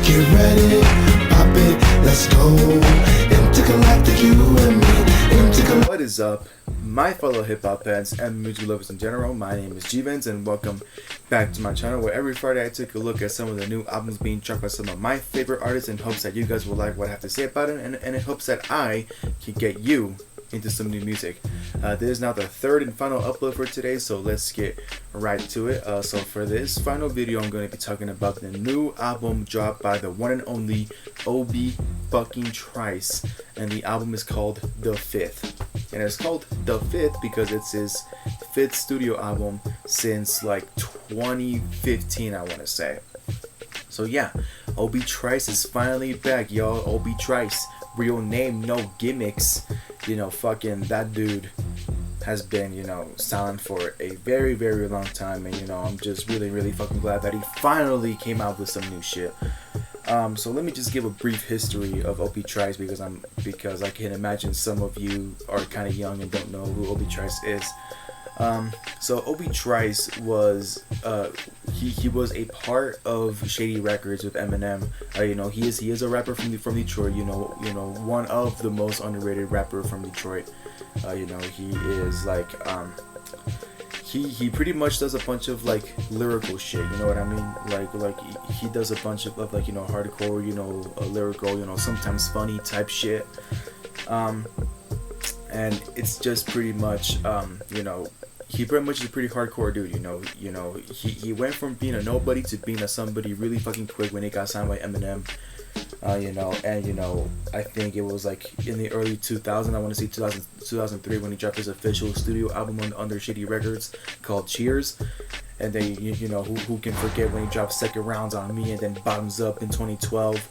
Get ready, pop it, let's go. Intergalactic, you and me. What is up, my fellow hip-hop fans and music lovers in general? My name is G-Vans and welcome back to my channel, where every Friday I take a look at some of the new albums being dropped by some of my favorite artists in hopes that you guys will like what I have to say about it, and in hopes that I can get you into some new music. This is now the third and final upload for today, so let's get right to it. So for this final video, I'm going to be talking about the new album dropped by the one and only Obie fucking Trice, and the album is called The Fifth. And it's called The Fifth because it's his fifth studio album since like 2015, I want to say. So yeah, Obie Trice is finally back, y'all. Obie Trice, real name, no gimmicks. You know, fucking that dude has been, you know, silent for a very, very long time, and you know, I'm just really fucking glad that he finally came out with some new shit. So let me just give a brief history of Obie Trice because I can imagine some of you are kind of young and don't know who Obie Trice is. So Obie Trice was he was a part of Shady Records with Eminem. You know, he is a rapper from Detroit. You know, one of the most underrated rapper from Detroit. You know, he is like he pretty much does a bunch of like lyrical shit, you know what I mean? Like he does a bunch of like, you know, hardcore, you know, lyrical, you know, sometimes funny type shit. And it's just pretty much you know, he pretty much is a pretty hardcore dude, you know. He went from being a nobody to being a somebody really fucking quick when he got signed by Eminem. You know, and you know, I think it was like in the early 2000s, I want to say 2003, when he dropped his official studio album under Shady Records called Cheers. And then you know, who can forget when he dropped Second Rounds on Me, and then Bottoms Up in 2012.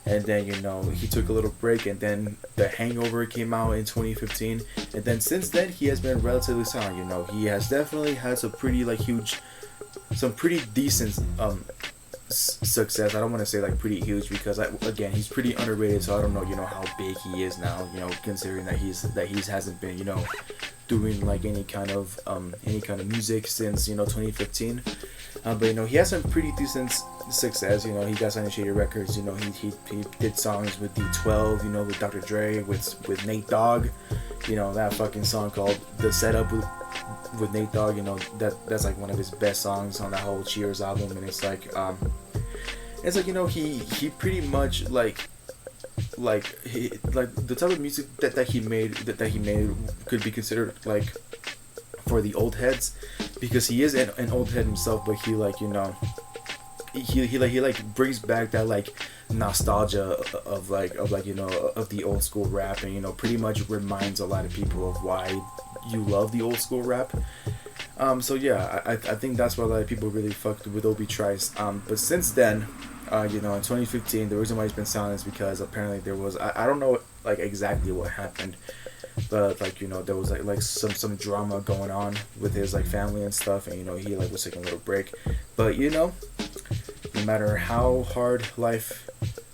And then, you know, he took a little break, and then The Hangover came out in 2015, and then since then he has been relatively silent. You know, he has definitely had some pretty like some pretty decent success. I don't want to say like pretty huge because again, he's pretty underrated, so I don't know, you know, how big he is now, you know, considering that he hasn't been, you know, doing like any kind of music since, you know, 2015. But you know, he has some pretty decent success. You know, he got signed to Shady Records. You know, he did songs with D12, you know, with Dr. Dre, with Nate Dogg. You know, that fucking song called The Setup with Nate Dogg. You know, that's like one of his best songs on that whole Cheers album. And it's like you know, he pretty much like the type of music that he made could be considered like for the old heads, because he is an old head himself, but he like, you know, he brings back that like nostalgia of you know, of the old school rap, and you know, pretty much reminds a lot of people of why you love the old school rap. So yeah, I think that's why a lot of people really fucked with Obie Trice. But since then, you know, in 2015, the reason why he's been silent is because apparently there was, I don't know like exactly what happened, but like, you know, there was like some drama going on with his like family and stuff, and you know, he like was taking a little break. But you know, no matter how hard life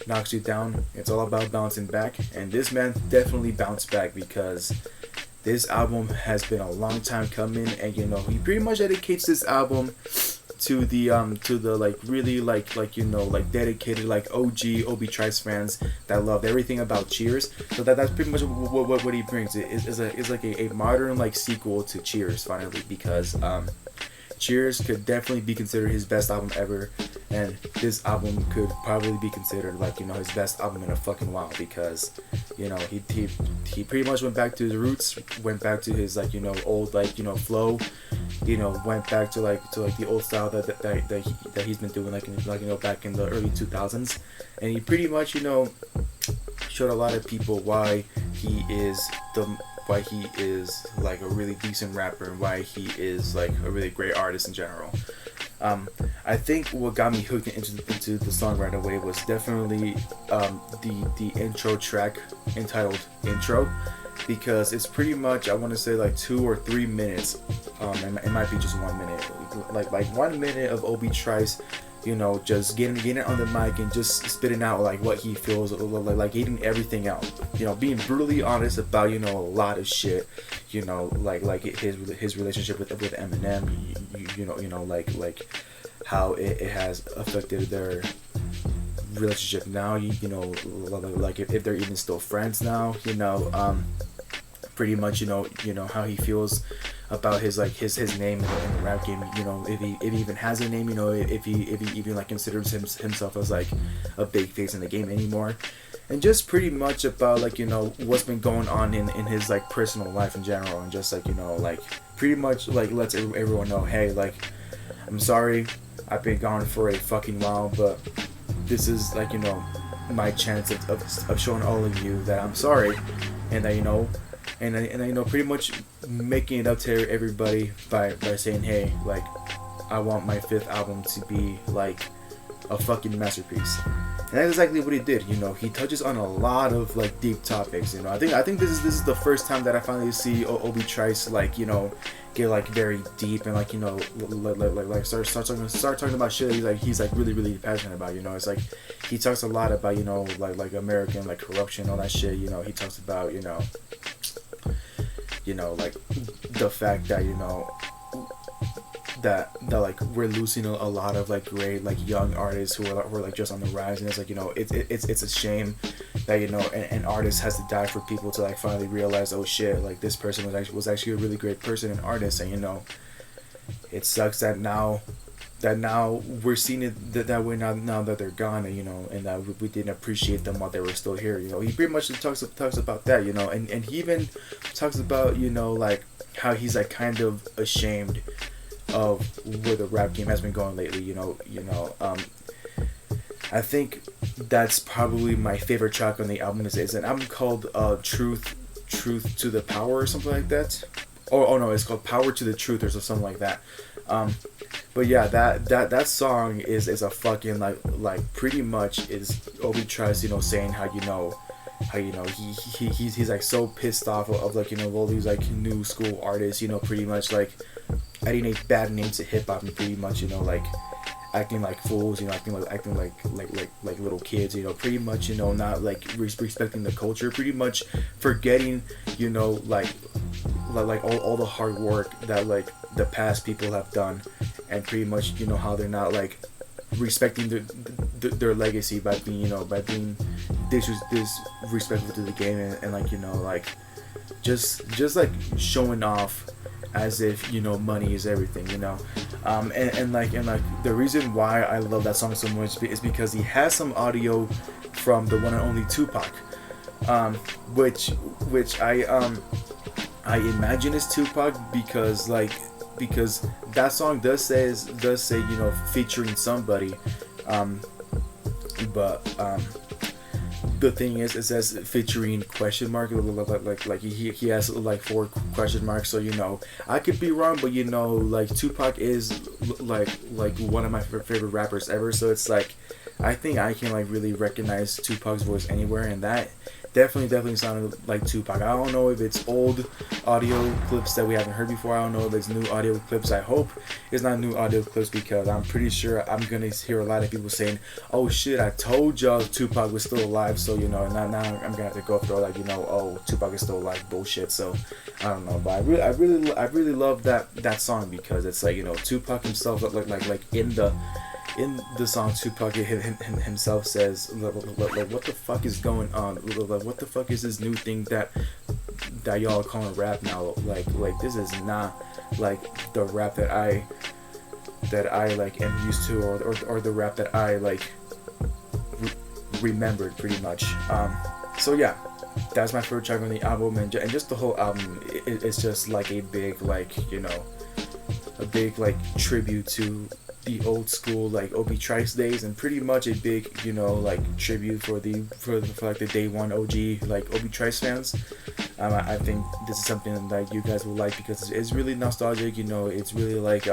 knocks you down, it's all about bouncing back, and this man definitely bounced back, because this album has been a long time coming, and you know, he pretty much dedicates this album to the like really like you know, like dedicated like OG Obie Trice fans that loved everything about Cheers. So that's pretty much what he brings. It is like a modern like sequel to Cheers finally, because Cheers could definitely be considered his best album ever, and this album could probably be considered like, you know, his best album in a fucking while, because you know, he pretty much went back to his roots, went back to his like, you know, old like, you know, flow, you know, went back to the old style that he's been doing like you know, back in the early 2000s, and he pretty much, you know, showed a lot of people why he is like a really decent rapper, and why he is like a really great artist in general. I think what got me hooked into the song right away was definitely the intro track entitled Intro, because it's pretty much, I want to say like 2 or 3 minutes. It might be just 1 minute, like 1 minute of Obie Trice, you know, just getting it on the mic and just spitting out like what he feels, like getting everything out, you know, being brutally honest about, you know, a lot of shit, you know, like his relationship with Eminem, you know, like how it has affected relationship now. You know, like if they're even still friends now. You know, pretty much you know how he feels about his like his name in the rap game. You know, if he even has a name. You know, if he even like considers himself as like a big face in the game anymore. And just pretty much about like you know what's been going on in his like personal life in general, and just like you know like pretty much like lets everyone know, hey, like I'm sorry, I've been gone for a fucking while, but this is like you know my chance of showing all of you that I'm sorry, and that you know and I you know pretty much making it up to everybody by saying, hey, like I want my 5th album to be like a fucking masterpiece. And that's exactly what he did. You know, he touches on a lot of like deep topics. You know, I think this is the first time that I finally see Obie Trice like you know get like very deep and like you know like start talking about shit that he's like really passionate about. You know, it's like he talks a lot about you know like American like corruption, all that shit. You know, he talks about you know like the fact that you know that like we're losing a lot of like great like young artists who are like just on the rise, and it's like you know it's a shame that you know an artist has to die for people to like finally realize, oh shit, like this person was actually a really great person and artist. And you know it sucks that now we're seeing it that way now that they're gone, and you know and that we didn't appreciate them while they were still here. You know, he pretty much talks about that, you know, and he even talks about you know like how he's like kind of ashamed of where the rap game has been going lately. You know, I think that's probably my favorite track on the album. Is an album called Truth to the Power or something like that. Oh no, it's called Power to the Truth or something like that. But yeah, that song is a fucking like pretty much is Obie Trice, you know, saying how you know he's like so pissed off of like you know all these like new school artists, you know, pretty much like adding a bad name to hip hop, and pretty much you know like acting like fools, you know, acting like little kids, you know, pretty much you know not like respecting the culture, pretty much forgetting you know like all the hard work that like the past people have done, and pretty much you know how they're not like respecting their legacy by being disrespectful to the game, and like you know like just like showing off as if you know money is everything, you know. And like the reason why I love that song so much is because he has some audio from the one and only Tupac, which I imagine is Tupac because that song does say you know featuring somebody, but the thing is, it says featuring question mark, like he has like 4 question marks. So you know I could be wrong, but you know like Tupac is like one of my favorite rappers ever. So it's like I think I can like really recognize Tupac's voice anywhere, and that definitely sounded like Tupac. I don't know if it's old audio clips that we haven't heard before. I don't know if it's new audio clips. I hope it's not new audio clips, because I'm pretty sure I'm gonna hear a lot of people saying, "Oh shit, I told y'all Tupac was still alive." So you know, now I'm gonna have to go through like you know, oh, Tupac is still alive bullshit. So I don't know, but I really love that song, because it's like you know Tupac himself like in the song, Tupac himself says, like, what the fuck is going on? Like, what the fuck is this new thing that y'all are calling rap now? Like this is not like the rap that I like am used to, or the rap that I like remembered pretty much. So yeah, that's my favorite track on the album, and just the whole album. It's just like a big tribute to the old school like Obie Trice days, and pretty much a big you know like tribute for like the day one OG like Obie Trice fans. I think this is something that you guys will like, because it's really nostalgic. You know, it's really like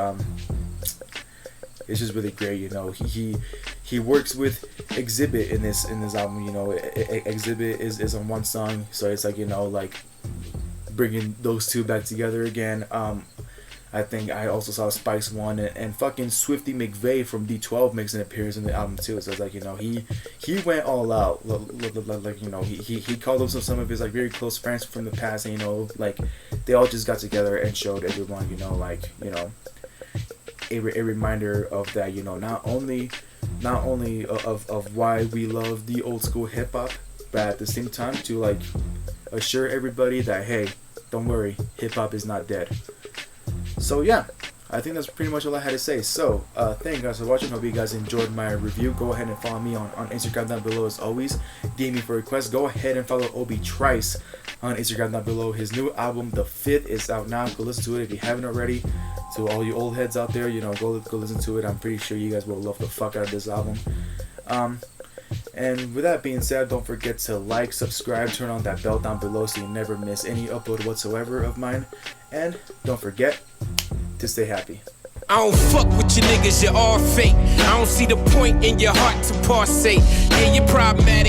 it's just really great. You know, he works with Exhibit in this album. You know, Exhibit is on one song, so it's like you know like bringing those two back together again. I think I also saw Spice One and fucking Swifty McVeigh from D12 makes an appearance in the album too. So it's like you know he went all out. Like you know he called up some of his like very close friends from the past, and you know like they all just got together and showed everyone you know like you know a reminder of that. You know, not only not only of why we love the old school hip hop, but at the same time to like assure everybody that, hey, don't worry, hip hop is not dead. So yeah, I think that's pretty much all I had to say. So thank you guys for watching. Hope you guys enjoyed my review. Go ahead and follow me on Instagram down below as always. DM me for requests. Go ahead and follow Obie Trice on Instagram down below. His new album, The Fifth, is out now. Go listen to it if you haven't already. To all you old heads out there, you know, go listen to it. I'm pretty sure you guys will love the fuck out of this album. And with that being said, don't forget to like, subscribe, turn on that bell down below so you never miss any upload whatsoever of mine. And don't forget to stay happy. I don't fuck with you niggas, you're all fake. I don't see the point in your heart to parsake. Yeah, you're problematic.